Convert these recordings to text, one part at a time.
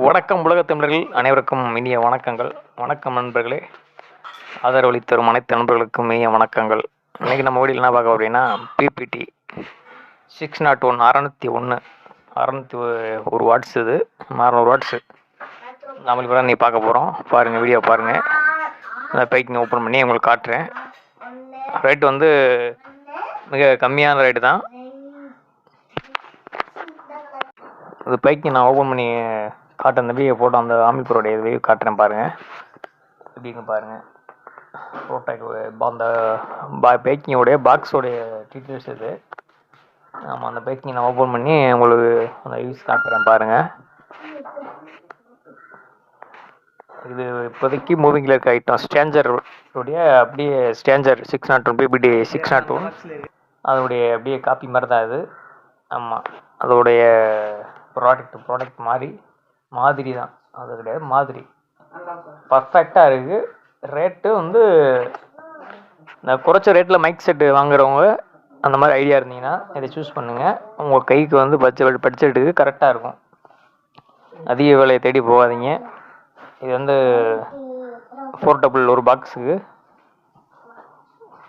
வணக்கம் உலகத் தமிழர்கள் அனைவருக்கும் இனிய வணக்கங்கள். வணக்கம் நண்பர்களே, ஆதரவளித்து தரும் அனைத்து நண்பர்களுக்கும் இனிய வணக்கங்கள். இன்றைக்கி நம்ம வீடியோவில் என்ன பார்க்க அப்படின்னா பிபிடி 601 601 வாட்ஸ். இது 600 வாட்ஸு நம்மளுக்கு கூட நீ பார்க்க போகிறோம். பாருங்கள், வீடியோ பாருங்கள். அந்த பைக்கிங் ஓப்பன் பண்ணி உங்களுக்கு காட்டுறேன். ரேட்டு வந்து மிக கம்மியான ரேட்டு தான். இந்த பைக்கு நான் ஓப்பன் பண்ணி காட்டுறேன். அந்த வீடியோ போட்டு அந்த ஆம்பிள்பரோடைய வீடியோ காட்டுறேன் பாருங்கள். எப்படின்னு பாருங்கள். ப்ரோட்டாக் அந்த பைக்கிங்கோடைய பாக்ஸோடைய டீட்டெயில்ஸ் இது. ஆமாம், அந்த பைக்கிங் நான் ஓப்பன் பண்ணி உங்களுக்கு அந்த யூஸ் காட்டுறேன் பாருங்கள். இது இப்போதைக்கு மூவிங்கில் இருக்க ஐட்டம் ஸ்டேஞ்சருடைய அப்படியே ஸ்டேஞ்சர் 601 பிபிடி 601 அதோடைய அப்படியே காப்பி மாதிரி தான் இது. ஆமாம், அதோடைய ப்ராடக்ட் மாதிரி தான், அது கிடையாது, மாதிரி பர்ஃபெக்டாக இருக்குது. ரேட்டு வந்து இந்த குறைச்ச ரேட்டில் மைக் செட்டு வாங்குறவங்க அந்த மாதிரி ஐடியா இருந்தீங்கன்னா இதை சூஸ் பண்ணுங்கள். உங்கள் கைக்கு வந்து பட்ஜெட்டுக்கு கரெக்டாக இருக்கும். அதிக விலையை தேடி போகாதீங்க. இது வந்து போர்ட்டபிள், ஒரு பாக்ஸுக்கு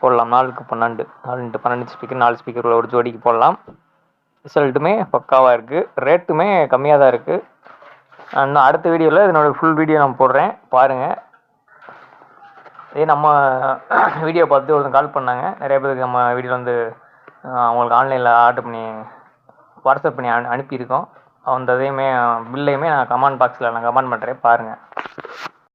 போடலாம். 4x12 ஸ்பீக்கர், 4 ஸ்பீக்கர் ஒரு ஜோடிக்கு போடலாம். ரிசல்ட்டுமே பக்காவாக இருக்குது, ரேட்டுமே கம்மியாக தான் இருக்குது. இன்னும் அடுத்த வீடியோவில் இதனோட ஃபுல் வீடியோ நான் போடுறேன் பாருங்கள். இதே நம்ம வீடியோ பார்த்து ஒருத்தன் கால் பண்ணாங்க. நிறைய பேருக்கு நம்ம வீடியோவில் வந்து அவங்களுக்கு ஆன்லைனில் ஆர்டர் பண்ணி வாட்ஸ்அப் பண்ணி அனுப்பியிருக்கோம். அந்த இதையுமே பில்லையுமே நான் கமெண்ட் பாக்ஸில் கமெண்ட் பண்ணுறேன் பாருங்கள்.